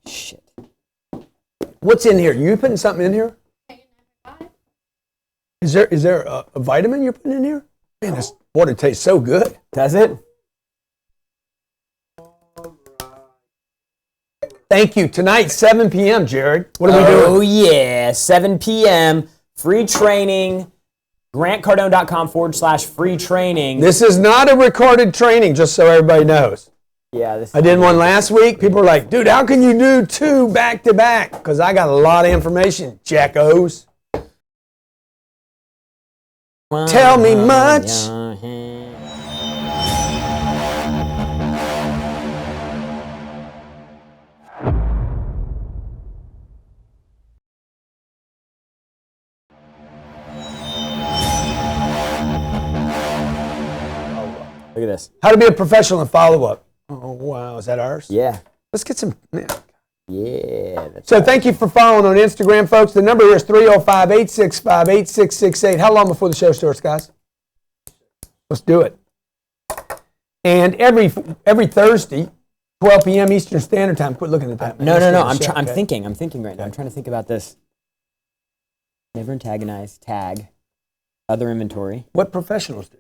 Shit. What's in here? You putting something in here? Is there a vitamin you're putting in here? Man, this water tastes so good. Does it? Thank you. Tonight, 7 p.m., Jared. What are we doing? Oh, yeah. 7 p.m. Free training. GrantCardone.com/free training. This is not a recorded training, just so everybody knows. Yeah, I did one last week. People were like, dude, how can you do 2 back-to-back? Because I got a lot of information, jackos. Tell me much. Look at this. How to be a professional in follow-up. Oh, wow. Is that ours? Yeah. Let's get some. Yeah. So thank you for following on Instagram, folks. The number here is 305-865-8668. How long before the show starts, guys? Let's do it. And every Thursday, 12 p.m. Eastern Standard Time. Quit looking at that. No. I'm thinking right now. I'm trying to think about this. Never antagonize. Tag. Other inventory. What professionals do?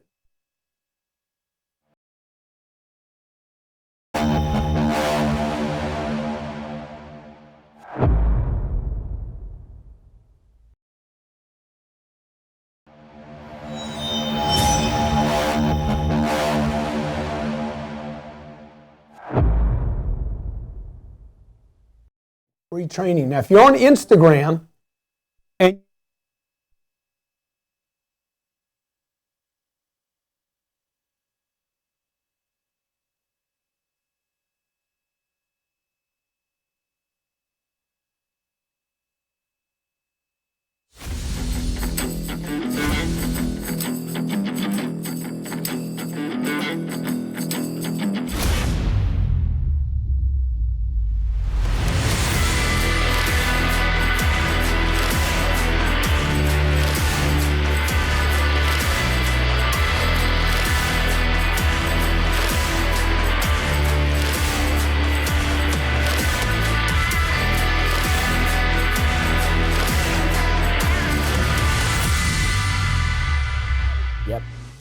Free training. Now, if you're on Instagram and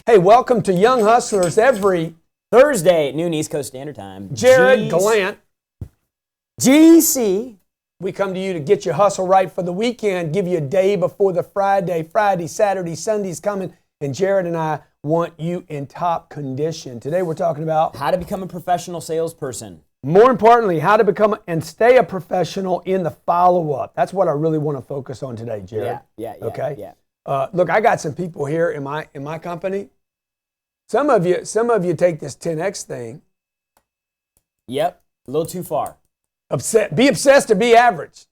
hey, welcome to Young Hustlers every Thursday at noon East Coast Standard Time. Jared Gallant. GC. We come to you to get your hustle right for the weekend, give you a day before the Friday, Saturday, Sunday's coming, and Jared and I want you in top condition. Today we're talking about how to become a professional salesperson. More importantly, how to become and stay a professional in the follow-up. That's what I really want to focus on today, Jared. Yeah. Okay. Yeah. Look, I got some people here in my company. Some of you take this 10X thing. Yep. A little too far. Be obsessed or be average.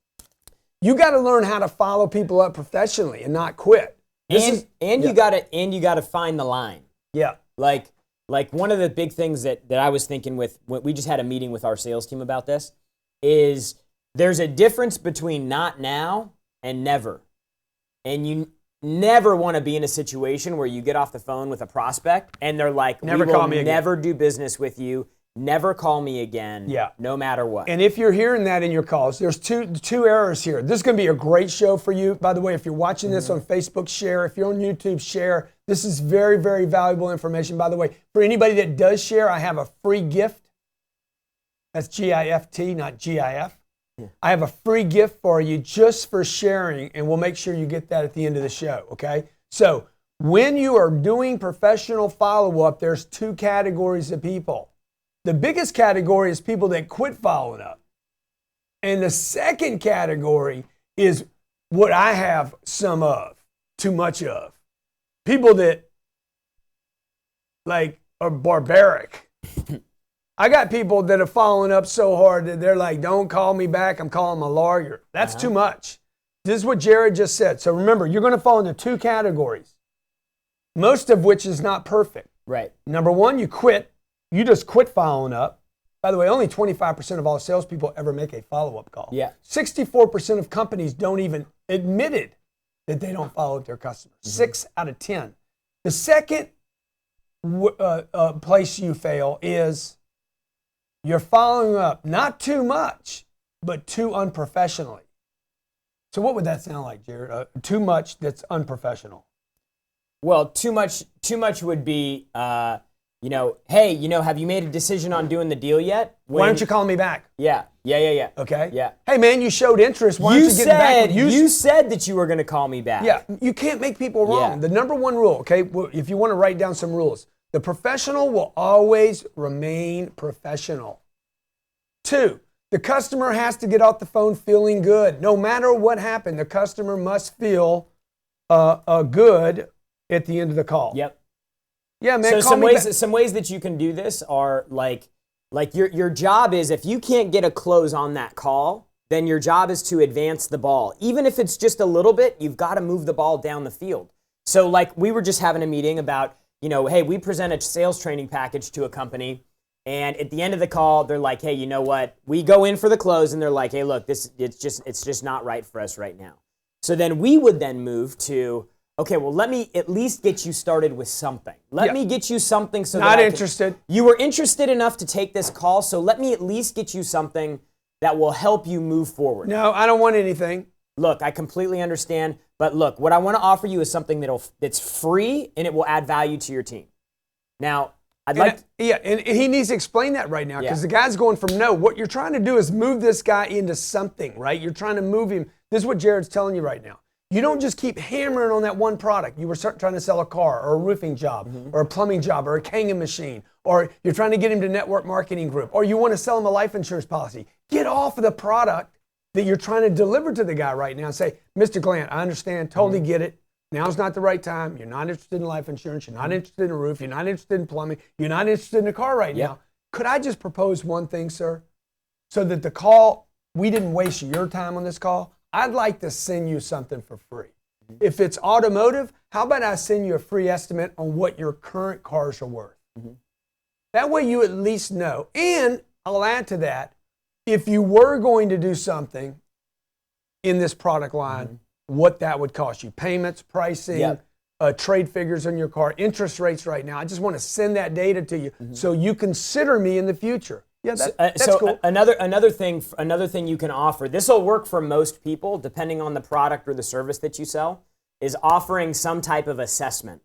You got to learn how to follow people up professionally and not quit. You gotta find the line. Yeah. Like one of the big things that I was thinking with, we just had a meeting with our sales team about this, is there's a difference between not now and never. And you never want to be in a situation where you get off the phone with a prospect and they're like, never we call will me again. never do business with you. Never call me again. Yeah. No matter what. And if you're hearing that in your calls, there's two errors here. This is going to be a great show for you. By the way, if you're watching this on Facebook, share. If you're on YouTube, share. This is very, very valuable information. By the way, for anybody that does share, I have a free gift. That's GIFT, not GIF. Yeah. I have a free gift for you just for sharing, and we'll make sure you get that at the end of the show, okay? So when you are doing professional follow-up, there's 2 categories of people. The biggest category is people that quit following up. And the second category is what I have some of, too much of. People that like are barbaric. I got people that are following up so hard that they're like, don't call me back, I'm calling my lawyer. That's too much. This is what Jared just said. So remember, you're going to fall into 2 categories, most of which is not perfect. Right. Number 1, you quit. You just quit following up. By the way, only 25% of all salespeople ever make a follow-up call. Yeah. 64% of companies don't even admit it. that they don't follow up their customers. 6 out of 10. The second place you fail is you're following up not too much, but too unprofessionally. So what would that sound like, Jared? Too much that's unprofessional. Well, too much would be, hey, have you made a decision on doing the deal yet? Why don't you call me back? Yeah. Okay. Yeah. Hey, man, you showed interest. Why don't you get back? You said that you were going to call me back. Yeah, you can't make people wrong. Yeah. The number one rule, okay, if you want to write down some rules, the professional will always remain professional. 2, the customer has to get off the phone feeling good. No matter what happened, the customer must feel good at the end of the call. Yep. Yeah, man. So some ways that you can do this are like your job is, if you can't get a close on that call, then your job is to advance the ball. Even if it's just a little bit, you've got to move the ball down the field. So like we were just having a meeting about, hey, we present a sales training package to a company, and at the end of the call, they're like, hey, you know what? We go in for the close, and they're like, hey, look, it's just not right for us right now. So then we would then move to, okay, well, let me at least get you started with something. Let me get you something so not that interested. You were interested enough to take this call, so let me at least get you something that will help you move forward. No, I don't want anything. Look, I completely understand, but look, what I want to offer you is something that's free and it will add value to your team. Now, and he needs to explain that right now, because the guy's going from no. What you're trying to do is move this guy into something, right? You're trying to move him. This is what Jared's telling you right now. You don't just keep hammering on that one product. You were trying to sell a car or a roofing job or a plumbing job or a Kangen machine, or you're trying to get him to network marketing group, or you want to sell him a life insurance policy. Get off of the product that you're trying to deliver to the guy right now and say, Mr. Glant, I understand, totally get it. Now's not the right time. You're not interested in life insurance. You're not interested in a roof. You're not interested in plumbing. You're not interested in a car right now. Could I just propose one thing, sir? So that the call, we didn't waste your time on this call. I'd like to send you something for free. If it's automotive, how about I send you a free estimate on what your current cars are worth? That way you at least know. And I'll add to that, if you were going to do something in this product line, what that would cost you. Payments, pricing, trade figures on your car, interest rates right now. I just want to send that data to you so you consider me in the future. Yeah, that's cool. Another thing you can offer, this will work for most people depending on the product or the service that you sell, is offering some type of assessment.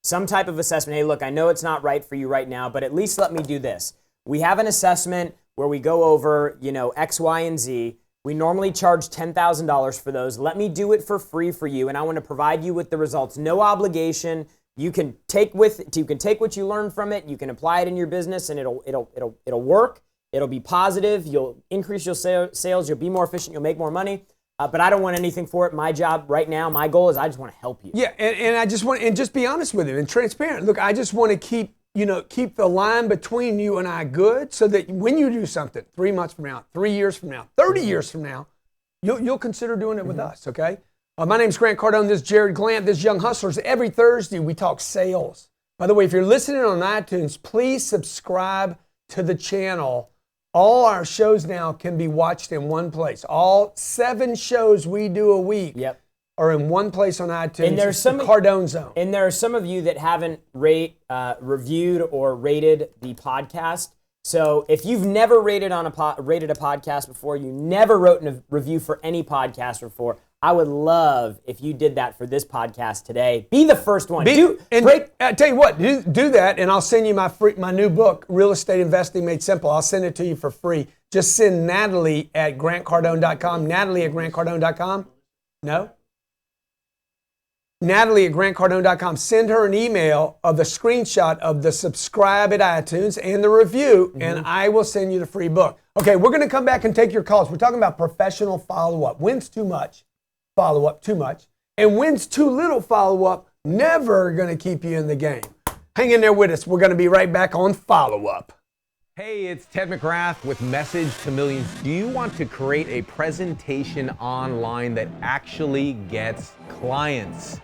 Hey, look, I know it's not right for you right now, but at least let me do this. We have an assessment where we go over, X, Y, and Z. We normally charge $10,000 for those. Let me do it for free for you, and I want to provide you with the results. No obligation. You can take what you learn from it. You can apply it in your business, and it'll work. It'll be positive. You'll increase your sales. You'll be more efficient. You'll make more money. But I don't want anything for it. My job right now, my goal is I just want to help you. Yeah, and I just want and just be honest with you and transparent. Look, I just want to keep the line between you and I good, so that when you do something 3 months from now, 3 years from now, 30 years from now, you'll consider doing it with us, okay? My name's Grant Cardone. This is Jared Glant. This is Young Hustlers. Every Thursday, we talk sales. By the way, if you're listening on iTunes, please subscribe to the channel. All our shows now can be watched in one place. All 7 shows we do a week are in one place on iTunes. And there's some Cardone Zone. And there are some of you that haven't reviewed or rated the podcast. So if you've never rated a podcast before, you never wrote a review for any podcast before, I would love if you did that for this podcast today. Be the first one. I tell you what, do that, and I'll send you my new book, Real Estate Investing Made Simple. I'll send it to you for free. Just send Natalie at grantcardone.com. Natalie at grantcardone.com. No? Natalie at grantcardone.com. Send her an email of the screenshot of the subscribe at iTunes and the review, and I will send you the free book. Okay, we're going to come back and take your calls. We're talking about professional follow-up. When's too much? Follow-up too much. And when's too little follow-up? Never going to keep you in the game. Hang in there with us. We're going to be right back on follow-up. Hey, it's Ted McGrath with Message to Millions. Do you want to create a presentation online that actually gets clients?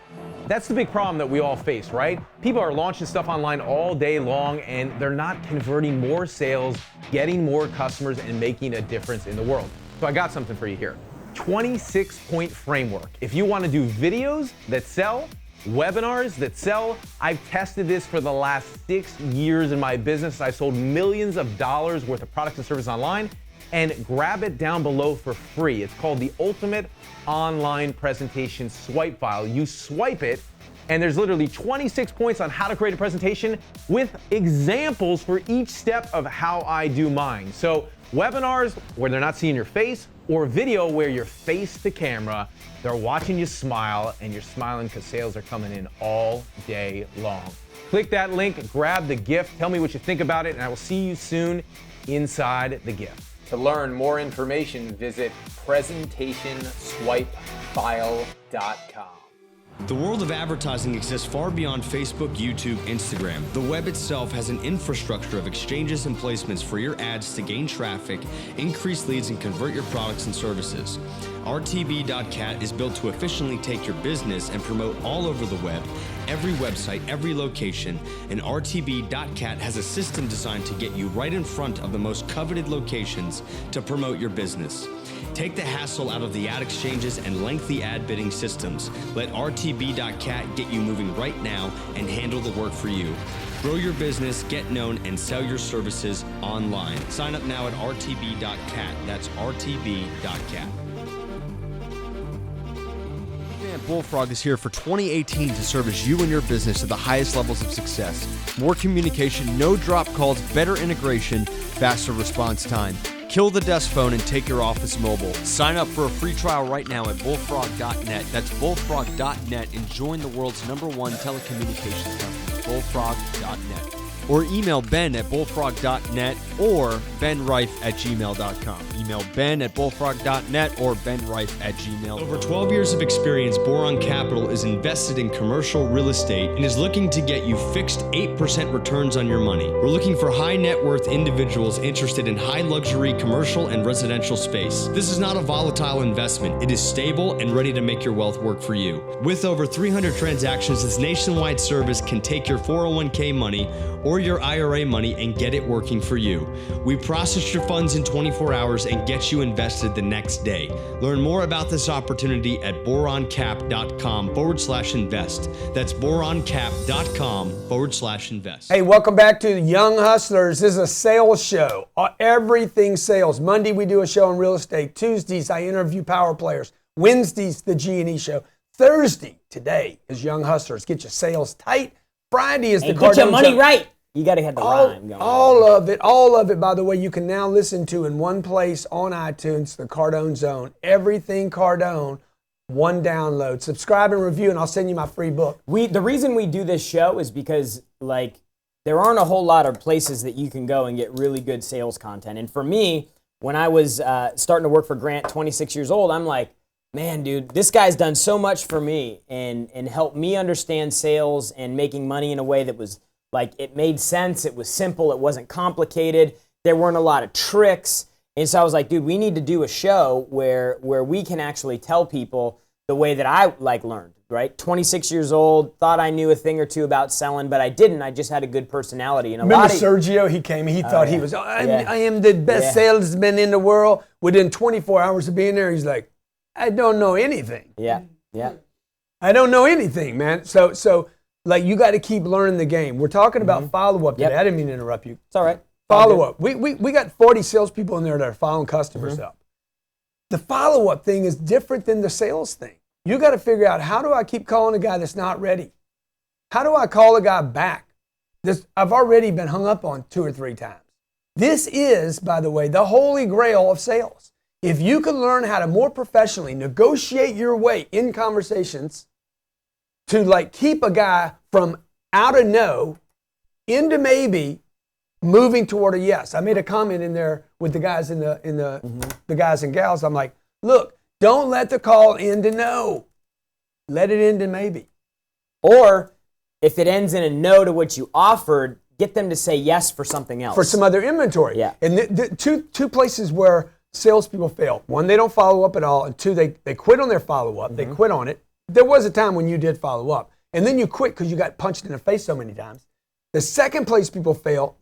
That's the big problem that we all face, right? People are launching stuff online all day long, and they're not converting more sales, getting more customers, and making a difference in the world. So I got something for you here. 26-point framework. If you want to do videos that sell, webinars that sell, I've tested this for the last 6 years in my business. I've sold millions of dollars worth of products and services online, and grab it down below for free. It's called the Ultimate Online Presentation Swipe File. You swipe it, and there's literally 26 points on how to create a presentation with examples for each step of how I do mine. So webinars where they're not seeing your face, or video where you're face to camera, they're watching you smile, and you're smiling because sales are coming in all day long. Click that link, grab the gift, tell me what you think about it, and I will see you soon inside the gift. To learn more information, visit presentationswipefile.com. The world of advertising exists far beyond Facebook, YouTube, Instagram. The web itself has an infrastructure of exchanges and placements for your ads to gain traffic, increase leads, and convert your products and services. RTB.cat is built to efficiently take your business and promote all over the web, every website, every location, and RTB.cat has a system designed to get you right in front of the most coveted locations to promote your business. Take the hassle out of the ad exchanges and lengthy ad bidding systems. Let RTB.cat get you moving right now and handle the work for you. Grow your business, get known, and sell your services online. Sign up now at RTB.cat. That's RTB.cat. Bullfrog is here for 2018 to service you and your business to the highest levels of success. More communication, no drop calls, better integration, faster response time. Kill the desk phone and take your office mobile. Sign up for a free trial right now at bullfrog.net. That's bullfrog.net and join the world's #1 telecommunications company, bullfrog.net. Or email Ben at bullfrog.net or benrife@gmail.com. Email Ben at bullfrog.net or benrife@gmail.com. Over 12 years of experience, Boron Capital is invested in commercial real estate and is looking to get you fixed 8% returns on your money. We're looking for high net worth individuals interested in high luxury commercial and residential space. This is not a volatile investment. It is stable and ready to make your wealth work for you. With over 300 transactions, this nationwide service can take your 401k money or your IRA money and get it working for you. We process your funds in 24 hours and get you invested the next day. Learn more about this opportunity at boroncap.com/invest. That's boroncap.com/invest. Hey, welcome back to Young Hustlers. This is a sales show. Everything sales. Monday, we do a show on real estate. Tuesdays, I interview power players. Wednesdays, the G&E show. Thursday, today, is Young Hustlers. Get your sales tight. Friday is the Get your Cardone money Show. right. You got to have the rhyme going. All of it, by the way, you can now listen to in one place on iTunes, the Cardone Zone. Everything Cardone, one download. Subscribe and review, and I'll send you my free book. The reason we do this show is because, like, there aren't a whole lot of places that you can go and get really good sales content. And for me, when I was starting to work for Grant, 26 years old, I'm like, man, dude, this guy's done so much for me and helped me understand sales and making money in a way that was like, it made sense. It was simple. It wasn't complicated. There weren't a lot of tricks. And so I was like, dude, we need to do a show where we can actually tell people the way that I learned, right? 26 years old, thought I knew a thing or two about selling, but I didn't. I just had a good personality. And Remember Sergio? He came, he thought he was, I am the best salesman in the world. Within 24 hours of being there, he's like, I don't know anything. Yeah. I don't know anything, man. So like, you got to keep learning the game. We're talking about follow-up today. I didn't mean to interrupt you. It's all right. Follow-up. We got 40 salespeople in there that are following customers up. The follow-up thing is different than the sales thing. You got to figure out, how do I keep calling a guy that's not ready? How do I call a guy back? I've already been hung up on 2 or 3 times. This is, by the way, the holy grail of sales. If you can learn how to more professionally negotiate your way in conversations to keep a guy from out of no into maybe moving toward a yes. I made a comment in there with the guys the guys and gals. I'm like, look, don't let the call end to no. Let it end to maybe. Or if it ends in a no to what you offered, get them to say yes for something else. For some other inventory. Yeah. And the two places where salespeople fail. 1, they don't follow up at all. And 2, they quit on their follow-up. They quit on it. There was a time when you did follow up. And then you quit because you got punched in the face so many times. The second place people fail,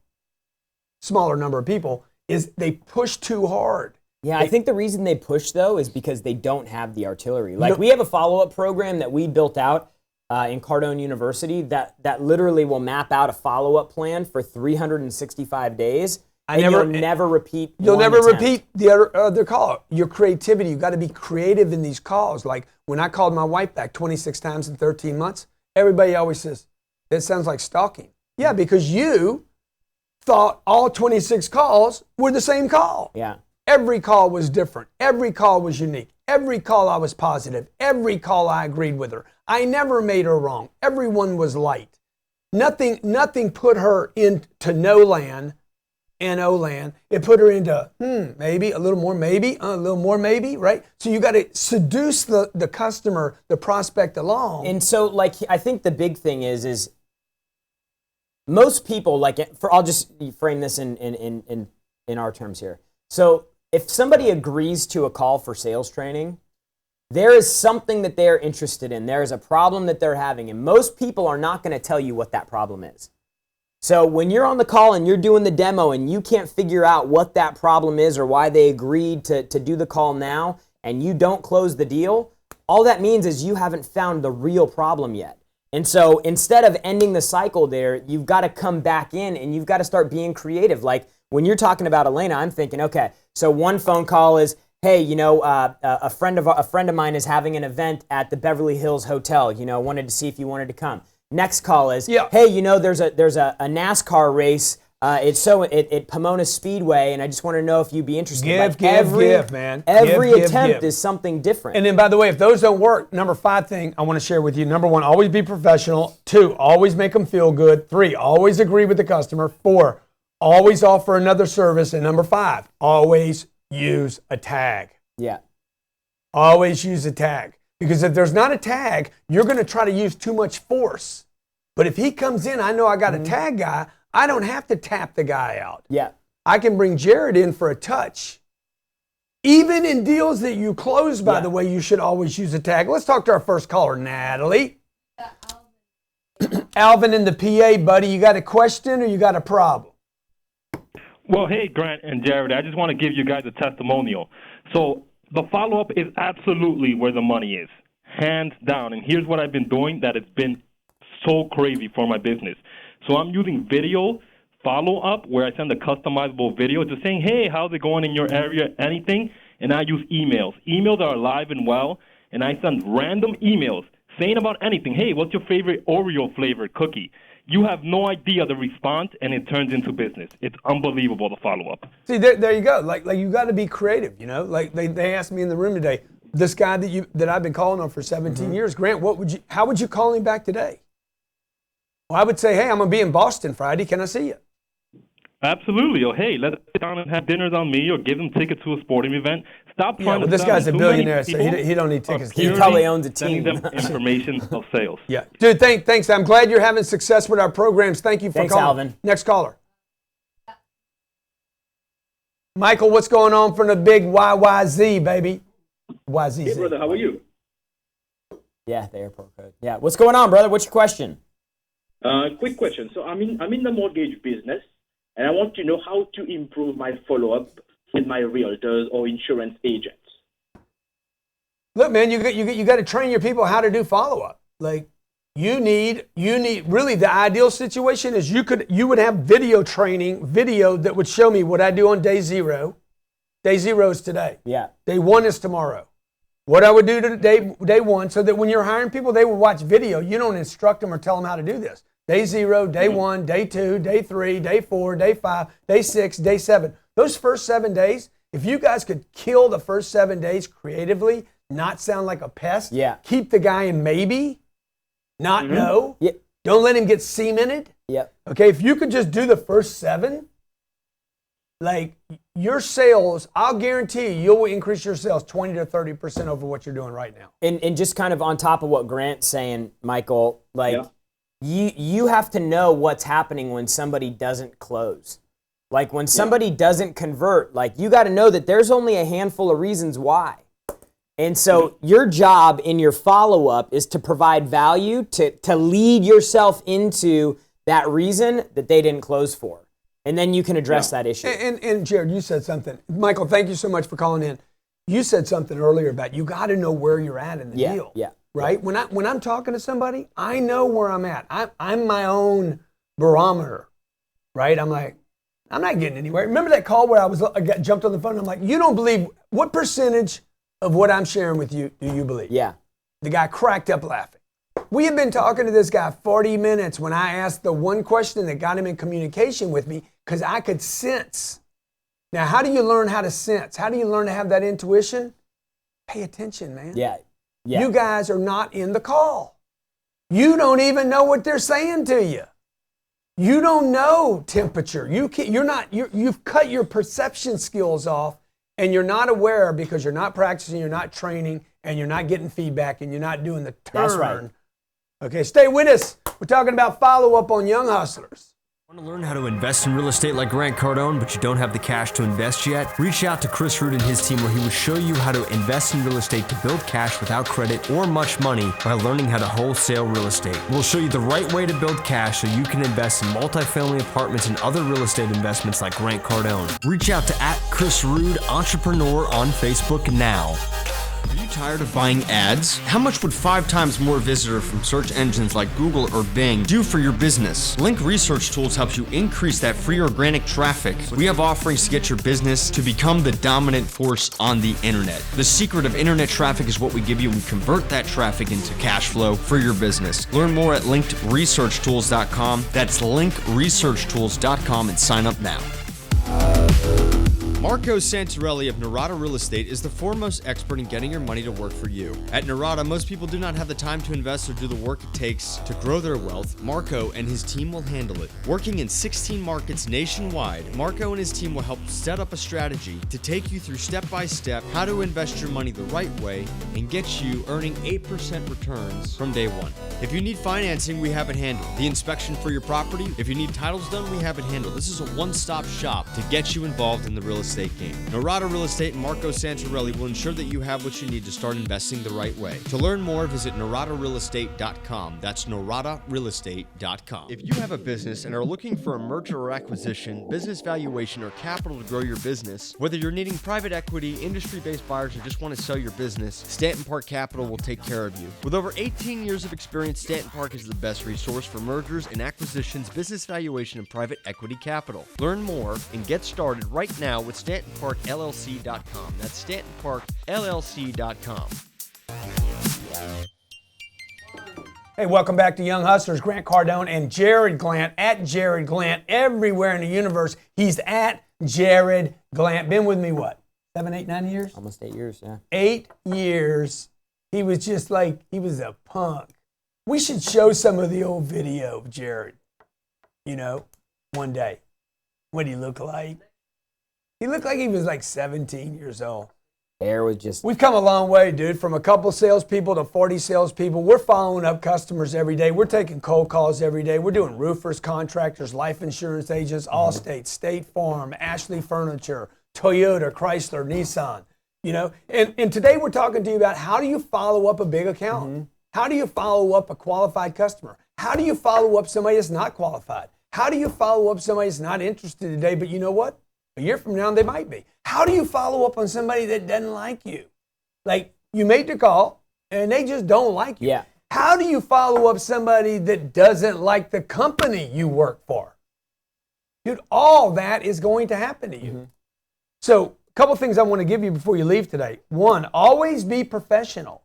smaller number of people, is they push too hard. Yeah, I think the reason they push, though, is because they don't have the artillery. Like, we have a follow-up program that we built out in Cardone University that literally will map out a follow-up plan for 365 days. You'll never repeat. You'll never repeat the other call. Your creativity, you got to be creative in these calls. Like when I called my wife back 26 times in 13 months, everybody always says, that sounds like stalking. Yeah, because you thought all 26 calls were the same call. Yeah. Every call was different. Every call was unique. Every call I was positive. Every call I agreed with her. I never made her wrong. Everyone was light. Nothing put her into no land, N-O land. It put her into, maybe, a little more maybe, a little more maybe, right? So you got to seduce the customer, the prospect along. And so, like, I think the big thing is most people, I'll just frame this in our terms here. So if somebody agrees to a call for sales training, there is something that they're interested in. There is a problem that they're having, and most people are not going to tell you what that problem is. So when you're on the call and you're doing the demo and you can't figure out what that problem is or why they agreed to do the call now and you don't close the deal, all that means is you haven't found the real problem yet. And so instead of ending the cycle there, you've got to come back in and you've got to start being creative. Like when you're talking about Elena, I'm thinking, okay, so one phone call is, hey, a friend of mine is having an event at the Beverly Hills Hotel. Wanted to see if you wanted to come. Next call is, hey, there's a NASCAR race. It's at Pomona Speedway, and I just want to know if you'd be interested. Give, man. Every attempt is something different. And then, by the way, if those don't work, number 5 thing I want to share with you. Number 1, always be professional. 2, always make them feel good. 3, always agree with the customer. 4, always offer another service. And number 5, always use a tag. Yeah. Always use a tag. Because if there's not a tag, you're going to try to use too much force. But if he comes in, I know I got a tag guy, I don't have to tap the guy out. Yeah. I can bring Jared in for a touch. Even in deals that you close, by the way, you should always use a tag. Let's talk to our first caller, Natalie. Alvin in the PA, buddy. You got a question or you got a problem? Well, hey, Grant and Jared, I just want to give you guys a testimonial. So the follow-up is absolutely where the money is, hands down. And here's what I've been doing that has been so crazy for my business. So I'm using video follow-up where I send a customizable video just saying, hey, how's it going in your area, anything, and I use emails. Emails are alive and well, and I send random emails saying about anything. Hey, what's your favorite Oreo-flavored cookie? You have no idea the response, and it turns into business. It's unbelievable, the follow-up. See, there you go. Like you got to be creative, Like they asked me in the room today, this guy that I've been calling on for 17 years, Grant, how would you call him back today? Well, I would say, hey, I'm going to be in Boston Friday. Can I see you? Absolutely. Or, hey, let's sit down and have dinners on me or give them tickets to a sporting event. Stop trying to this guy's a billionaire, so he don't need tickets. He probably owns a team. Sending them information of sales. Yeah. Dude, thanks. I'm glad you're having success with our programs. Thank you for calling. Alvin. Next caller. Michael, what's going on from the big YYZ, baby? YZZ. Hey, brother, how are you? Yeah, the airport code. Yeah. What's going on, brother? What's your question? Quick question. So I'm in the mortgage business, and I want to know how to improve my follow-up with my realtors or insurance agents. Look, man, you got to train your people how to do follow-up. Like you need really the ideal situation is you would have video training, video that would show me what I do on day 0. Day 0 is today. Yeah. Day 1 is tomorrow. What I would do to day 1, so that when you're hiring people, they will watch video. You don't instruct them or tell them how to do this. Day 0, day 1, day 2, day 3, day 4, day 5, day 6, day 7. Those first 7 days, if you guys could kill the first 7 days creatively, not sound like a pest, keep the guy in maybe, not no. Yep. Don't let him get cemented. Yep. Okay, if you could just do the first 7, like your sales, I'll guarantee you'll increase your sales 20 to 30% over what you're doing right now. And just kind of on top of what Grant's saying, Michael, you have to know what's happening when somebody doesn't close. Like when somebody doesn't convert, like you got to know that there's only a handful of reasons why. And so your job in your follow-up is to provide value, to lead yourself into that reason that they didn't close for. And then you can address that issue. And Jared, you said something. Michael, thank you so much for calling in. You said something earlier about you got to know where you're at in the deal. Yeah. Right? When I'm talking to somebody, I know where I'm at. I'm my own barometer. Right? I'm like, I'm not getting anywhere. Remember that call where I got jumped on the phone? I'm like, you don't believe, what percentage of what I'm sharing with you do you believe? Yeah. The guy cracked up laughing. We had been talking to this guy 40 minutes when I asked the one question that got him in communication with me because I could sense. Now, how do you learn how to sense? How do you learn to have that intuition? Pay attention, man. Yeah. You guys are not in the call. You don't even know what they're saying to you. You don't know temperature. You've cut your perception skills off, and you're not aware because you're not practicing, you're not training, and you're not getting feedback, and you're not doing the turn. That's right. Okay, stay with us. We're talking about follow-up on young hustlers. Want to learn how to invest in real estate like Grant Cardone, but you don't have the cash to invest yet? Reach out to Chris Root and his team where he will show you how to invest in real estate to build cash without credit or much money by learning how to wholesale real estate. We'll show you the right way to build cash so you can invest in multifamily apartments and other real estate investments like Grant Cardone. Reach out to @Chris Root Entrepreneur on Facebook now. Are you tired of buying ads? How much would 5 times more visitor from search engines like Google or Bing do for your business? Link Research Tools helps you increase that free organic traffic. We have offerings to get your business to become the dominant force on the internet. The secret of internet traffic is what we give you. We convert that traffic into cash flow for your business. Learn more at linkedresearchtools.com. That's linkresearchtools.com and sign up now. Marco Santarelli of Narada Real Estate is the foremost expert in getting your money to work for you. At Narada, most people do not have the time to invest or do the work it takes to grow their wealth. Marco and his team will handle it. Working in 16 markets nationwide, Marco and his team will help set up a strategy to take you through step-by-step how to invest your money the right way and get you earning 8% returns from day one. If you need financing, we have it handled. The inspection for your property, if you need titles done, we have it handled. This is a one-stop shop to get you involved in the real estate game. Narada Real Estate and Marco Santarelli will ensure that you have what you need to start investing the right way. To learn more, visit naradarealestate.com. That's naradarealestate.com. If you have a business and are looking for a merger or acquisition, business valuation, or capital to grow your business, whether you're needing private equity, industry-based buyers, or just want to sell your business, Stanton Park Capital will take care of you. With over 18 years of experience, Stanton Park is the best resource for mergers and acquisitions, business valuation, and private equity capital. Learn more and get started right now with StantonParkLLC.com. That's StantonParkLLC.com. Hey, welcome back to Young Hustlers. Grant Cardone and Jared Glant, @Jared Glant, everywhere in the universe. He's @Jared Glant. Been with me, what, 7, 8, 9 years? Almost 8 years, yeah. 8 years. He was just like, he was a punk. We should show some of the old video of Jared, one day. What did he look like? He looked like he was like 17 years old. Hair was just... We've come a long way, dude, from a couple salespeople to 40 salespeople. We're following up customers every day. We're taking cold calls every day. We're doing roofers, contractors, life insurance agents, Allstate, State Farm, Ashley Furniture, Toyota, Chrysler, Nissan. And today we're talking to you about how do you follow up a big account? Mm-hmm. How do you follow up a qualified customer? How do you follow up somebody that's not qualified? How do you follow up somebody that's not interested today, but you know what? A year from now, they might be. How do you follow up on somebody that doesn't like you? Like, you made the call, and they just don't like you. Yeah. How do you follow up somebody that doesn't like the company you work for? Dude, all that is going to happen to you. Mm-hmm. So, a couple things I want to give you before you leave today. One, always be professional.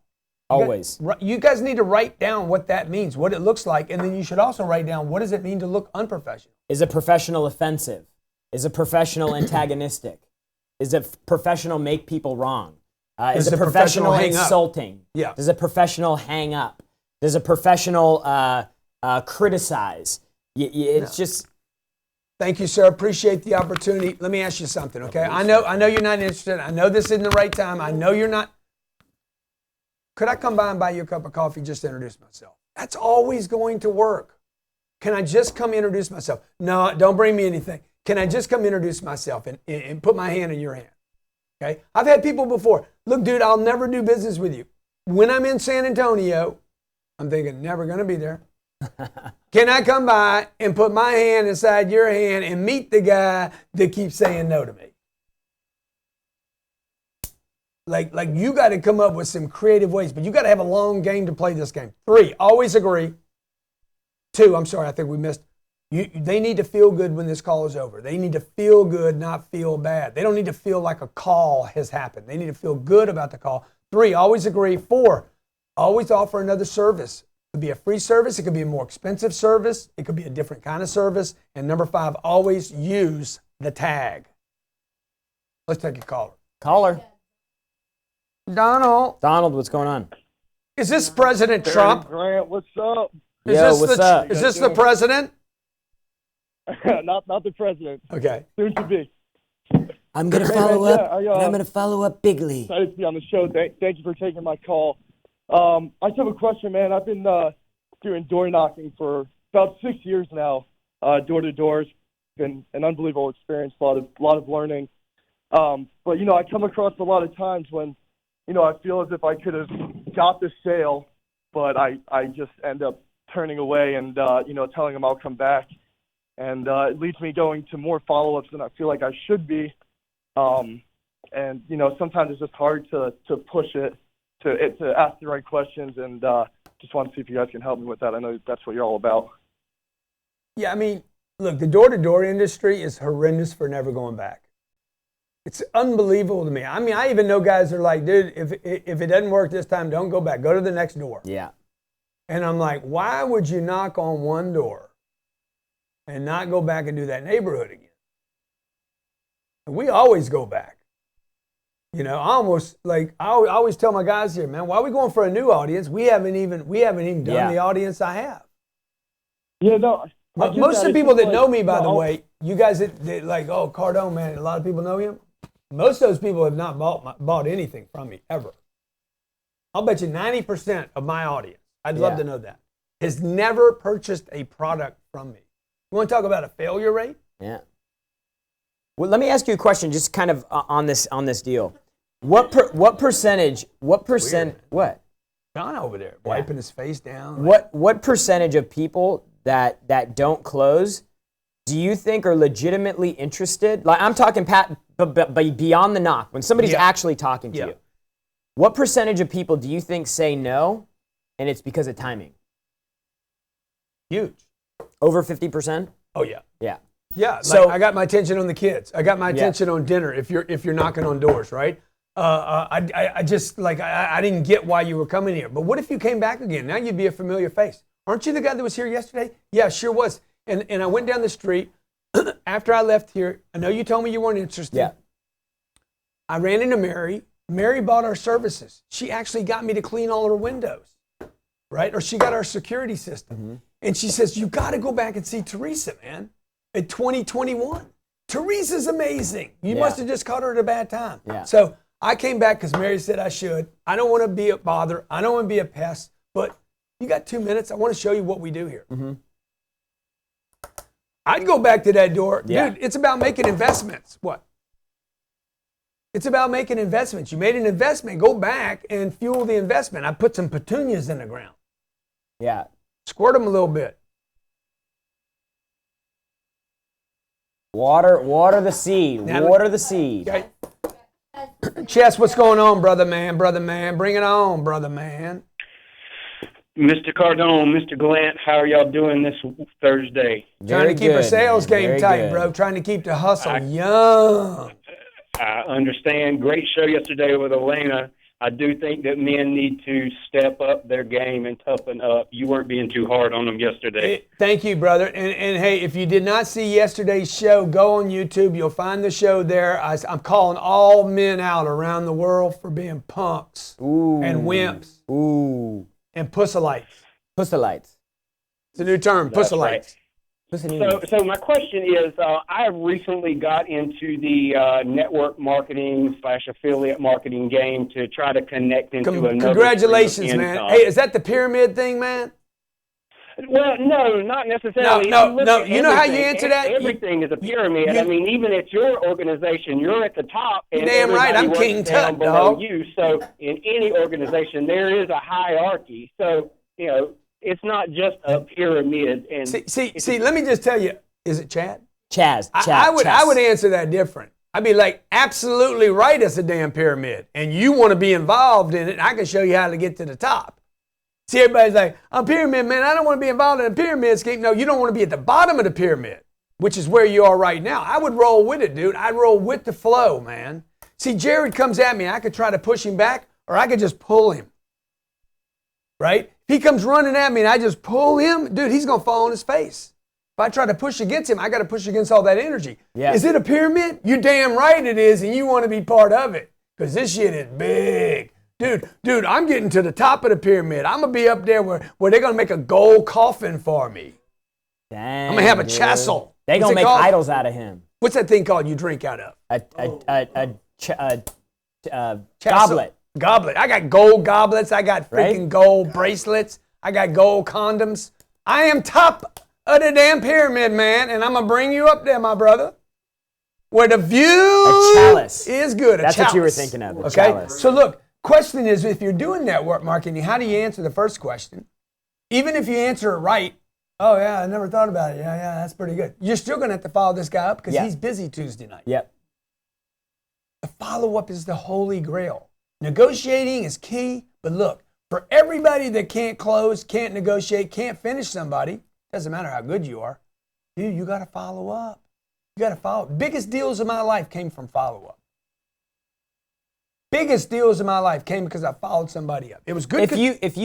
Always. You guys need to write down what that means, what it looks like, and then you should also write down what does it mean to look unprofessional. Is a professional offensive? Is a professional antagonistic? Is a professional make people wrong? Is a professional insulting? Yeah. Does a professional hang up? Does a professional criticize? It's just... Thank you, sir. Appreciate the opportunity. Let me ask you something, okay? I know you're not interested. I know this isn't the right time. I know you're not. Could I come by and buy you a cup of coffee just to introduce myself? That's always going to work. Can I just come introduce myself? No, don't bring me anything. Can I just come introduce myself and put my hand in your hand? Okay? I've had people before. Look, dude, I'll never do business with you. When I'm in San Antonio, I'm thinking, never going to be there. Can I come by and put my hand inside your hand and meet the guy that keeps saying no to me? Like you got to come up with some creative ways, but you got to have a long game to play this game. 3, always agree. 2, I'm sorry, I think we missed. They need to feel good when this call is over. They need to feel good, not feel bad. They don't need to feel like a call has happened. They need to feel good about the call. 3, always agree. 4, always offer another service. It could be a free service. It could be a more expensive service. It could be a different kind of service. And number 5, always use the tag. Let's take a caller. Caller. Donald. Donald, what's going on? Is this President Trump? Grant, what's up? What's up? Is this the president? not the president. Okay. Soon to be. I'm going to follow up, and I'm going to follow up bigly. Excited to be on the show. Thank you for taking my call. I just have a question, man. I've been doing door knocking for about 6 years now, door to door. It's been an unbelievable experience, a lot of learning. But, I come across a lot of times when, I feel as if I could have got the sale, but I just end up turning away and, telling them I'll come back. And it leads me going to more follow-ups than I feel like I should be. And, sometimes it's just hard to push it, to ask the right questions. And just want to see if you guys can help me with that. I know that's what you're all about. Yeah, I mean, look, the door-to-door industry is horrendous for never going back. It's unbelievable to me. I mean, I even know guys that are like, dude, if it doesn't work this time, don't go back. Go to the next door. Yeah. And I'm like, why would you knock on one door and not go back and do that neighborhood again? We always go back. I always tell my guys here, man, why are we going for a new audience? We haven't even done the audience I have. Yeah, no. Most of the people that know me, by the way, you guys that like, oh, Cardone, man, a lot of people know him. Most of those people have not bought anything from me ever. I'll bet you 90% of my audience, I'd love to know that, has never purchased a product from me. You want to talk about a failure rate? Yeah. Well, let me ask you a question, just kind of on this deal. What percentage? What? John over there wiping his face down. What percentage of people that don't close do you think are legitimately interested? Like, I'm talking beyond the knock, when somebody's actually talking to you. What percentage of people do you think say no, and it's because of timing? Huge. Over 50%? Oh yeah. Yeah. Yeah. So I got my attention on the kids. I got my attention on dinner. If you're knocking on doors, right? I just I didn't get why you were coming here. But what if you came back again? Now you'd be a familiar face. Aren't you the guy that was here yesterday? Yeah, sure was. And I went down the street after I left here. I know you told me you weren't interested. Yeah. I ran into Mary. Mary bought our services. She actually got me to clean all her windows, right? Or she got our security system. Mm-hmm. And she says, you got to go back and see Teresa, man, at 2021. Teresa's amazing. You must have just caught her at a bad time. Yeah. So I came back because Mary said I should. I don't want to be a bother. I don't want to be a pest. But you got 2 minutes. I want to show you what we do here. Mm-hmm. I'd go back to that door. Yeah. Dude, it's about making investments. What? It's about making investments. You made an investment. Go back and fuel the investment. I put some petunias in the ground. Yeah. Squirt them a little bit. Water the seed. Water the seed. Okay. Chess, what's going on, brother man? Brother man, bring it on, brother man. Mr. Cardone, Mr. Glant, how are y'all doing this Thursday? Trying to keep our sales game tight, bro. Trying to keep the hustle young. I understand. Great show yesterday with Elena. I do think that men need to step up their game and toughen up. You weren't being too hard on them yesterday. Thank you, brother. And hey, if you did not see yesterday's show, go on YouTube. You'll find the show there. I'm calling all men out around the world for being punks and wimps and pussalites. Pussalites. It's a new term, pussalites. Right. So my question is, I recently got into the network marketing / affiliate marketing game to try to connect into another. Congratulations, man. Hey, is that the pyramid thing, man? Well, no, not necessarily. No. You know how you answer that? Everything is a pyramid. I mean, even at your organization, you're at the top. And damn right, I'm King Tut, dog. You. So in any organization, there is a hierarchy. So, it's not just a pyramid. And see. Let me just tell you. Is it Chad? Chaz. I would answer that different. I'd be like, absolutely right. It's a damn pyramid, and you want to be involved in it. And I can show you how to get to the top. See, everybody's like, I'm a pyramid man. I don't want to be involved in a pyramid scheme. No, you don't want to be at the bottom of the pyramid, which is where you are right now. I would roll with it, dude. I'd roll with the flow, man. See, Jared comes at me. I could try to push him back, or I could just pull him. Right? If he comes running at me and I just pull him, dude, he's going to fall on his face. If I try to push against him, I got to push against all that energy. Yeah. Is it a pyramid? You damn right it is, and you want to be part of it because this shit is big. Dude, I'm getting to the top of the pyramid. I'm going to be up there where they're going to make a gold coffin for me. Dang, I'm going to have a chasel. They're going to make idols out of him. What's that thing called you drink out of? Goblet. Goblet. I got gold goblets. I got freaking gold bracelets. I got gold condoms. I am top of the damn pyramid, man, and I'm going to bring you up there, my brother, where the view is good. That's what you were thinking of, okay? Chalice. So look, question is, if you're doing network marketing, how do you answer the first question? Even if you answer it right, oh, yeah, I never thought about it. Yeah, that's pretty good. You're still going to have to follow this guy up because he's busy Tuesday night. Yep. The follow-up is the holy grail. Negotiating is key, but look, for everybody that can't close, can't negotiate, can't finish somebody, doesn't matter how good you are, dude, you got to follow up. You got to follow. Biggest deals of my life came from follow-up. Biggest deals of my life came because I followed somebody up. It was good. If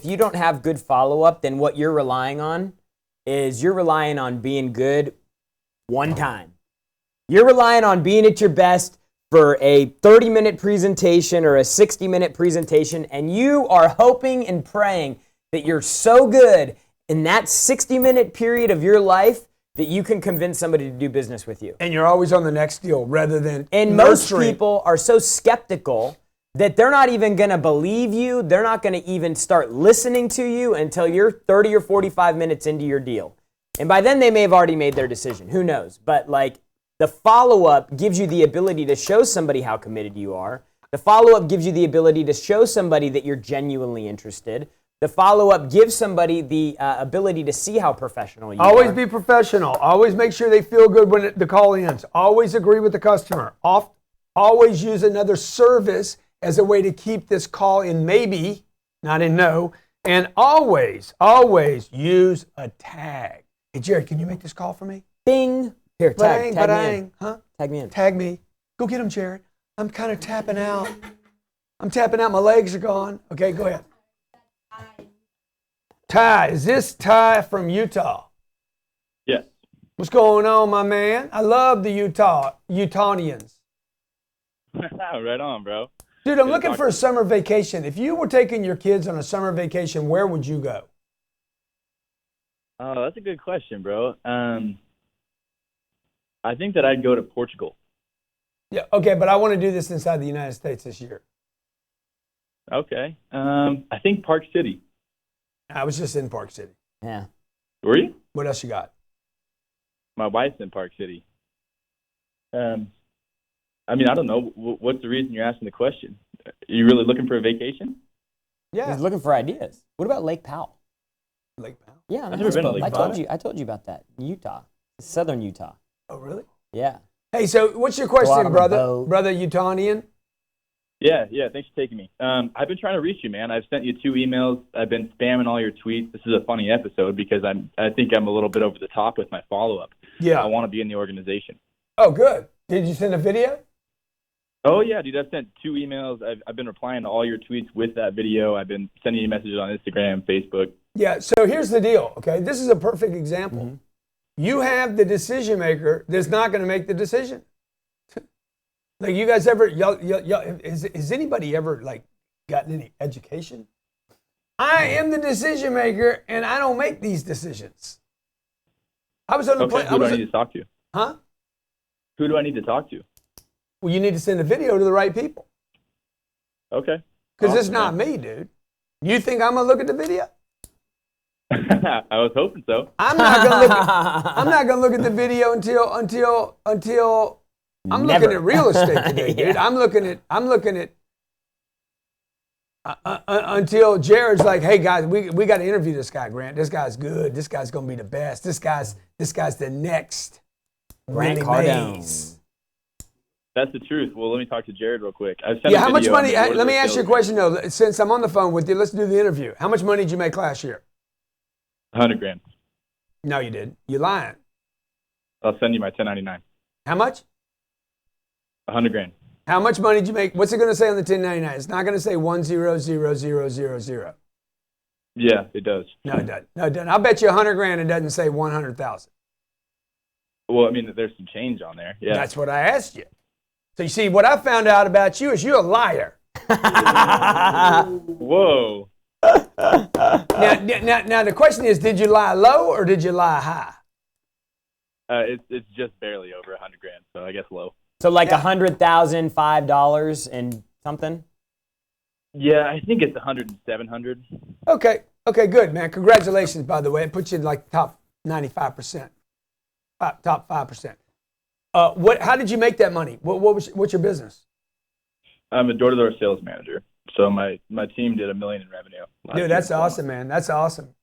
you don't have good follow-up, then what you're relying on is you're relying on being good one time. You're relying on being at your best for a 30-minute presentation or a 60-minute presentation, and you are hoping and praying that you're so good in that 60-minute period of your life that you can convince somebody to do business with you. And you're always on the next deal rather than And most people are so skeptical that they're not even going to believe you. They're not going to even start listening to you until you're 30 or 45 minutes into your deal. And by then they may have already made their decision. Who knows? But like the follow-up gives you the ability to show somebody how committed you are. The follow-up gives you the ability to show somebody that you're genuinely interested. The follow-up gives somebody the ability to see how professional you are. Always be professional. Always make sure they feel good when the call ends. Always agree with the customer. Always use another service as a way to keep this call in maybe, not in no. And always use a tag. Hey, Jared, can you make this call for me? Bing. Here, tag me in. Huh? Tag me in. Tag me. Go get him, Jared. I'm kind of tapping out. My legs are gone. Okay, go ahead. Ty, is this Ty from Utah? Yes. What's going on, my man? I love the Utahnians. Right on, bro. Dude, I'm looking for a summer vacation. If you were taking your kids on a summer vacation, where would you go? Oh, that's a good question, bro. I think that I'd go to Portugal. Yeah, okay, but I want to do this inside the United States this year. Okay. I think Park City. I was just in Park City. Yeah. Were you? What else you got? My wife's in Park City. I mean, I don't know. What's the reason you're asking the question? Are you really looking for a vacation? Yeah. He's looking for ideas. What about Lake Powell? Lake Powell? Yeah. I've never been to Lake Powell. I told you about that. Utah. Southern Utah. Oh, really? Yeah. Hey, so what's your question, brother Utahnian? Yeah, thanks for taking me. I've been trying to reach you, man. I've sent you 2 emails. I've been spamming all your tweets. This is a funny episode because I think I'm a little bit over the top with my follow-up. Yeah. I want to be in the organization. Oh, good. Did you send a video? Oh, yeah, dude. I've sent 2 emails. I've been replying to all your tweets with that video. I've been sending you messages on Instagram, Facebook. Yeah, so here's the deal, okay? This is a perfect example. Mm-hmm. You have the decision maker that's not going to make the decision. Like, you guys ever, has anybody ever, like, gotten any education? I am the decision maker, and I don't make these decisions. I was on the plane. Who do I need to talk to? Huh? Who do I need to talk to? Well, you need to send a video to the right people. Okay. Because it's not me, dude. You think I'm going to look at the video? I was hoping so. I'm not going to look at the video until I'm looking at real estate today, dude. I'm looking at Until Jared's like, hey guys, we got to interview this guy, Grant. This guy's good. This guy's gonna be the best. This guy's the next Grant Cardone. That's the truth. Well, let me talk to Jared real quick. How much money? Let me ask you a question though. Since I'm on the phone with you, let's do the interview. How much money did you make last year? $100,000. No, you didn't. You're lying. I'll send you my 1099. How much? $100,000. How much money did you make? What's it going to say on the 1099? It's not going to say 100000. Yeah, it does. No, it doesn't. No, it doesn't. I'll bet you $100,000 it doesn't say 100,000. Well, I mean, there's some change on there. Yeah. That's what I asked you. So you see, what I found out about you is you're a liar. Whoa. Now the question is, did you lie low or did you lie high? It's just barely over $100,000, so I guess low. So like $100,005 and something? Yeah, I think it's 10700. Okay, good, man. Congratulations, by the way. It puts you in like top 95%, top 5%. How did you make that money? What's your business? I'm a door-to-door sales manager. So my team did $1 million in revenue. Dude, that's awesome, man. That's awesome.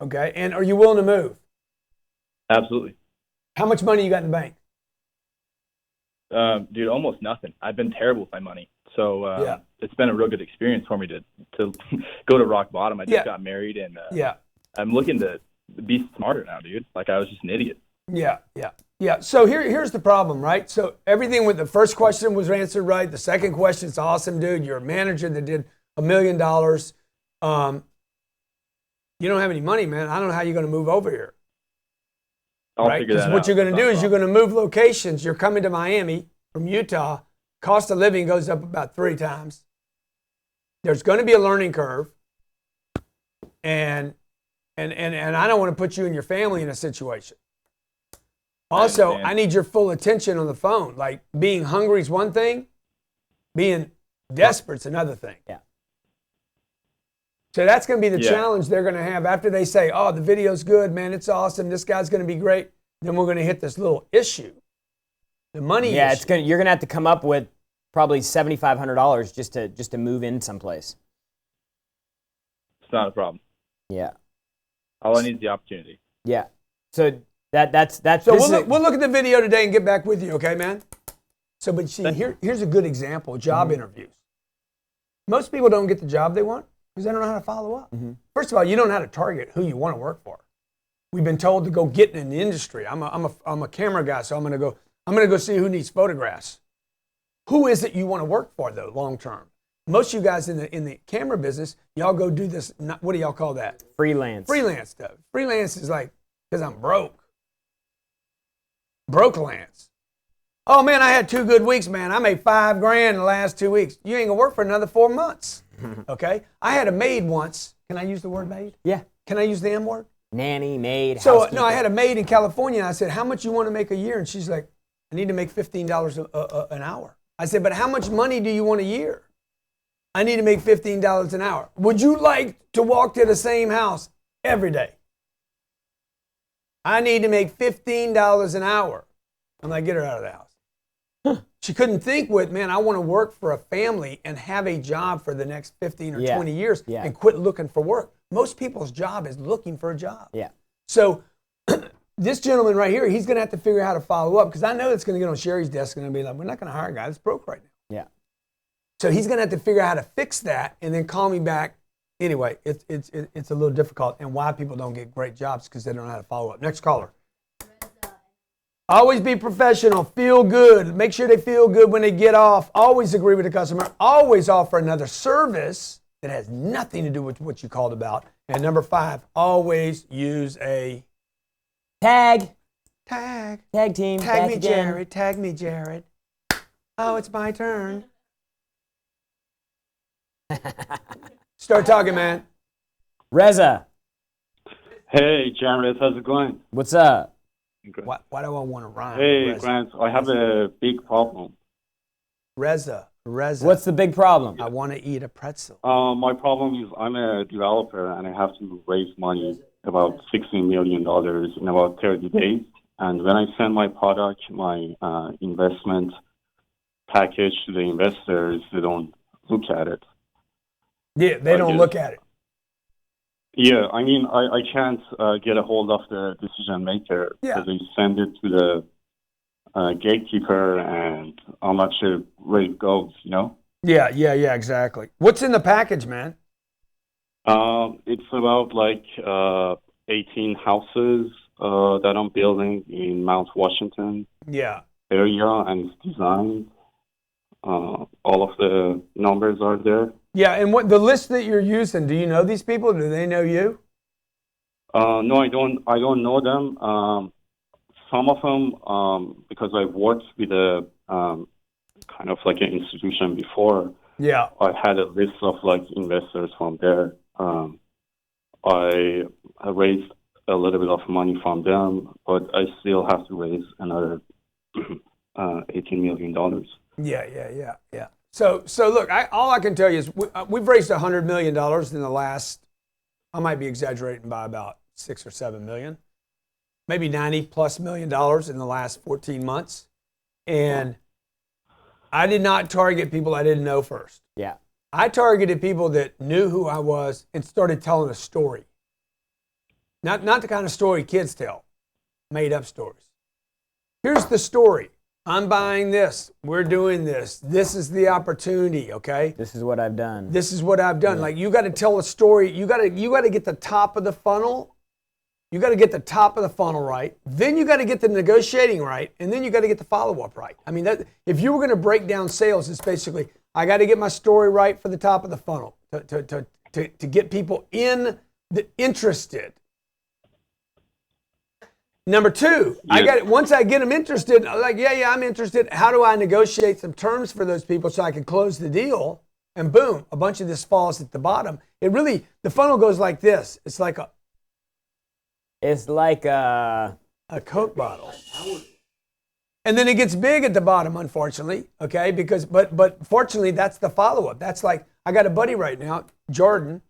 Okay, and are you willing to move? Absolutely. How much money you got in the bank? Dude, almost nothing. I've been terrible with my money. So it's been a real good experience for me to go to rock bottom. I just got married, and I'm looking to be smarter now, dude. Like, I was just an idiot. Yeah. So here's the problem, right? So everything with the first question was answered right. The second question's awesome, dude. You're a manager that did $1 million. You don't have any money, man. I don't know how you're going to move over here. I'll figure that out. What you're going to do is you're going to move locations. You're coming to Miami from Utah. Cost of living goes up about 3 times. There's going to be a learning curve. And I don't want to put you and your family in a situation. Also, I need your full attention on the phone. Like, being hungry is one thing. Being desperate's another thing. Yeah. So that's going to be the challenge they're going to have after they say, oh, the video's good, man, it's awesome, this guy's going to be great. Then we're going to hit this little issue, the money issue. Yeah, you're going to have to come up with probably $7,500 just to move in someplace. It's not a problem. Yeah. All I need is the opportunity. Yeah. So that's. So we'll look at the video today and get back with you, okay, man? So, but see, here's a good example: job interviews. Most people don't get the job they want because they don't know how to follow up. First of all, you don't know how to target who you want to work for. We've been told to go get in the industry. I'm a camera guy, so I'm gonna go see who needs photographs. Who is it you want to work for though, long term? Most of you guys in the camera business, y'all go do this. What do y'all call that? Freelance. Freelance stuff. Freelance is like, because I'm broke. Broke Lance. Oh man, I had 2 good weeks, man. I made $5,000 in the last 2 weeks. You ain't gonna work for another 4 months. Okay? I had a maid once. Can I use the word maid? Yeah. Can I use the M word? Nanny, maid, So housekeeper. no, I had a maid in California. And I said, how much you want to make a year? And she's like, I need to make $15 an hour. I said, but how much money do you want a year? I need to make $15 an hour. Would you like to walk to the same house every day? I need to make $15 an hour. I'm like, get her out of the house. She couldn't think with, man, I want to work for a family and have a job for the next 15 or 20 years and quit looking for work. Most people's job is looking for a job. Yeah. So this gentleman right here, he's going to have to figure out how to follow up because I know it's going to get on Sherry's desk and be like, we're not going to hire a guy that's broke right now. Yeah. So he's going to have to figure out how to fix that and then call me back. Anyway, it's a little difficult, and why people don't get great jobs because they don't know how to follow up. Next caller. Always be professional. Feel good. Make sure they feel good when they get off. Always agree with the customer. Always offer another service that has nothing to do with what you called about. And number 5, always use a tag Tag team. me, again. Jared. Tag me, Jared. Oh, it's my turn. Start talking, man. Reza. Hey, Jared, how's it going? What's up? Why do I want to rhyme? Hey, Reza? Grant, I have a big problem. Reza. What's the big problem? I want to eat a pretzel. My problem is I'm a developer and I have to raise money, about $16 million in about 30 days. And when I send my product, my investment package to the investors, they don't look at it. Yeah, they don't look at it. Yeah, I mean, I can't get a hold of the decision maker. Yeah. They send it to the gatekeeper, and I'm not sure where it goes, you know? Yeah, exactly. What's in the package, man? It's about like 18 houses that I'm building in Mount Washington area, and it's designed. All of the numbers are there. Yeah, and what the list that you're using, do you know these people? Do they know you? No, I don't know them. Some of them, because I've worked with a kind of like an institution before. Yeah. I had a list of like investors from there. I raised a little bit of money from them, but I still have to raise another $18 million. Yeah. So look, all I can tell you is we've raised $100 million in the last, I might be exaggerating by about 6 or 7 million, maybe $90+ million in the last 14 months. And I did not target people I didn't know first. Yeah. I targeted people that knew who I was and started telling a story. Not the kind of story kids tell, made up stories. Here's the story. I'm buying this. We're doing this. This is the opportunity, okay? This is what I've done. This is what I've done. Yeah. Like, you got to tell a story. You got to get the top of the funnel. You got to get the top of the funnel right. Then you got to get the negotiating right, and then you got to get the follow-up right. I mean, that, if you were going to break down sales, it's basically, I got to get my story right for the top of the funnel to get people interested. Number two, yeah. Once I get them interested, like, yeah, I'm interested. How do I negotiate some terms for those people so I can close the deal? And boom, a bunch of this falls at the bottom. The funnel goes like this. It's like a Coke bottle. And then it gets big at the bottom, unfortunately, okay? But fortunately, that's the follow-up. That's like, I got a buddy right now, Jordan.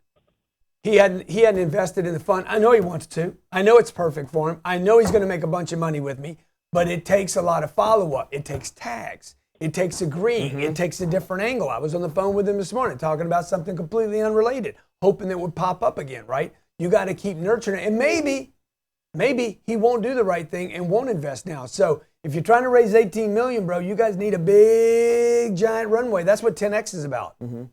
He hadn't invested in the fund. I know he wants to. I know it's perfect for him. I know he's going to make a bunch of money with me, but it takes a lot of follow-up. It takes tags. It takes agreeing. Mm-hmm. It takes a different angle. I was on the phone with him this morning talking about something completely unrelated, hoping it would pop up again, right? You got to keep nurturing it. And maybe he won't do the right thing and won't invest now. So if you're trying to raise 18 million, bro, you guys need a big, giant runway. That's what 10X is about. Mm-hmm.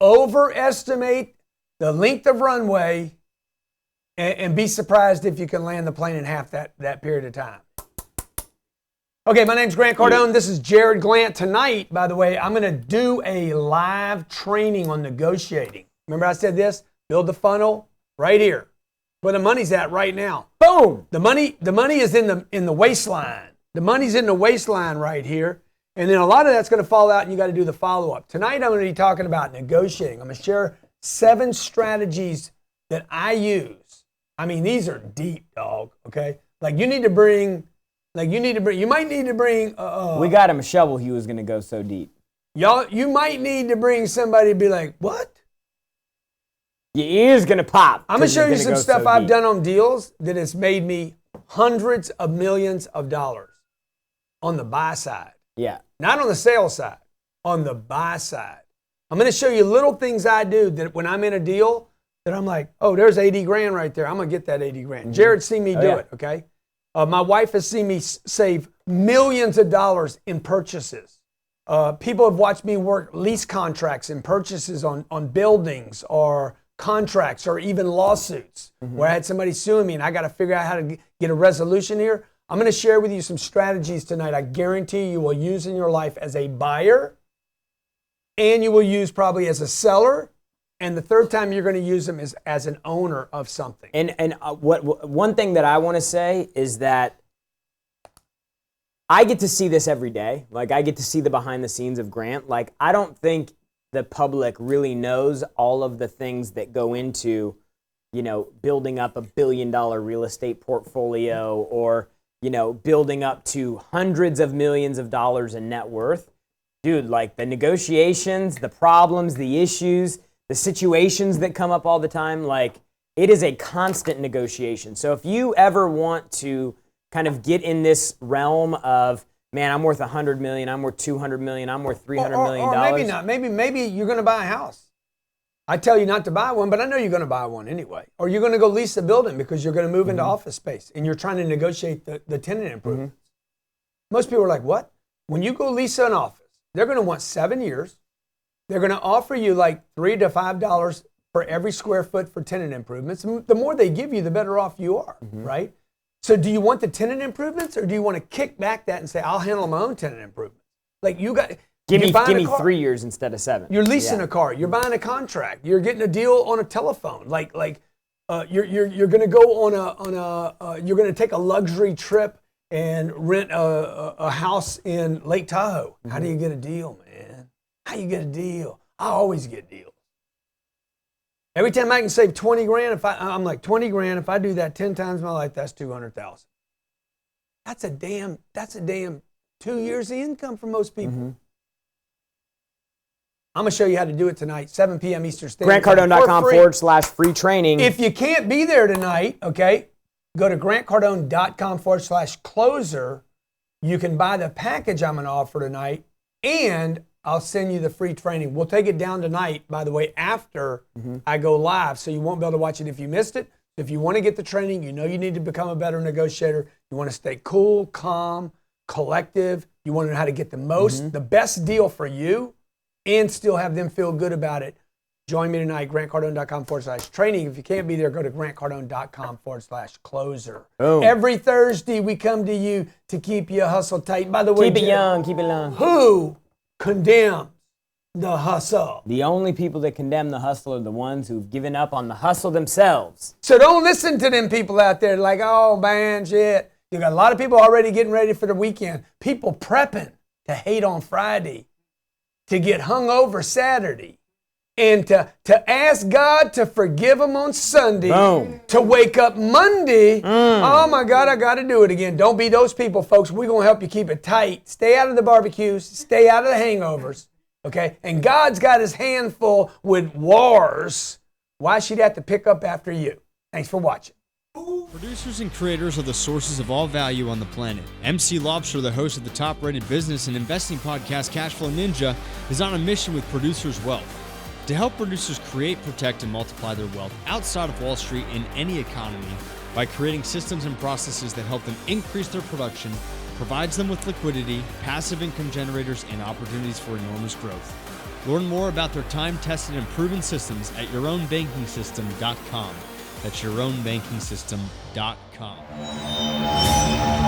Overestimate the length of runway, and be surprised if you can land the plane in half that period of time. Okay, my name's Grant Cardone. This is Jared Glant. Tonight, by the way, I'm going to do a live training on negotiating. Remember I said this? Build the funnel right here, where the money's at right now. Boom! The money is in the waistline. The money's in the waistline right here. And then a lot of that's going to fall out, and you got to do the follow-up. Tonight, I'm going to be talking about negotiating. I'm going to share 7 strategies that I use. I mean, these are deep, dog, okay? You might need to bring, we got him a shovel, he was gonna go so deep. Y'all, you might need to bring somebody to be like, what? Your ear's gonna pop. I'm gonna show you some stuff I've done on deals that has made me hundreds of millions of dollars on the buy side. Yeah. Not on the sales side, on the buy side. I'm going to show you little things I do that when I'm in a deal that I'm like, oh, there's 80 grand right there. I'm going to get that 80 grand. Mm-hmm. Jared's seen me do it, okay? My wife has seen me save millions of dollars in purchases. People have watched me work lease contracts and purchases on buildings or contracts or even lawsuits where I had somebody suing me and I got to figure out how to get a resolution here. I'm going to share with you some strategies tonight I guarantee you will use in your life as a buyer, and you will use probably as a seller, and the third time you're going to use them is as an owner of something. And one thing that I want to say is that I get to see this every day. Like, I get to see the behind the scenes of Grant. Like, I don't think the public really knows all of the things that go into, building up $1 billion real estate portfolio or, building up to hundreds of millions of dollars in net worth. Dude, like the negotiations, the problems, the issues, the situations that come up all the time, like it is a constant negotiation. So if you ever want to kind of get in this realm of, man, I'm worth 100 million, I'm worth 200 million, I'm worth $300 million. Or maybe not. Maybe you're going to buy a house. I tell you not to buy one, but I know you're going to buy one anyway. Or you're going to go lease a building because you're going to move into office space and you're trying to negotiate the tenant improvements. Most people are like, what? When you go lease an office, they're going to want 7 years. They're going to offer you like $3 to $5 for every square foot for tenant improvements. And the more they give you, the better off you are, right? So do you want the tenant improvements or do you want to kick back that and say, I'll handle my own tenant improvements? Like you got... Give me 3 years instead of 7. You're leasing a car. You're buying a contract. You're getting a deal on a telephone. You're going to go you're going to take a luxury trip and rent a house in Lake Tahoe. How do you get a deal, man? How you get a deal? I always get deals. Every time I can save 20 grand, I'm like 20 grand. If I do that 10 times in my life, that's 200,000. That's a damn 2 years of income for most people. I'm going to show you how to do it tonight, 7 p.m. Eastern Standard Time. GrantCardone.com/free training. If you can't be there tonight, okay, go to GrantCardone.com/closer. You can buy the package I'm going to offer tonight, and I'll send you the free training. We'll take it down tonight, by the way, after I go live, so you won't be able to watch it if you missed it. If you want to get the training, you know you need to become a better negotiator. You want to stay cool, calm, collective. You want to know how to get the best deal for you, and still have them feel good about it. Join me tonight, GrantCardone.com/training. If you can't be there, go to GrantCardone.com/closer. Every Thursday, we come to you to keep you hustle tight. By the way, keep it young, keep it long. Who condemns the hustle? The only people that condemn the hustle are the ones who've given up on the hustle themselves. So don't listen to them people out there like, oh, man, shit. You got a lot of people already getting ready for the weekend. People prepping to hate on Friday, to get hung over Saturday, and to ask God to forgive them on Sunday, to wake up Monday, oh my God, I got to do it again. Don't be those people, folks. We're going to help you keep it tight. Stay out of the barbecues. Stay out of the hangovers, okay? And God's got his hand full with wars. Why should he have to pick up after you? Thanks for watching. Producers and creators are the sources of all value on the planet. MC Lobster, the host of the top-rated business and investing podcast Cashflow Ninja, is on a mission with Producers Wealth to help producers create, protect, and multiply their wealth outside of Wall Street in any economy by creating systems and processes that help them increase their production, provides them with liquidity, passive income generators, and opportunities for enormous growth. Learn more about their time-tested and proven systems at yourownbankingsystem.com. That's yourownbankingsystem.com.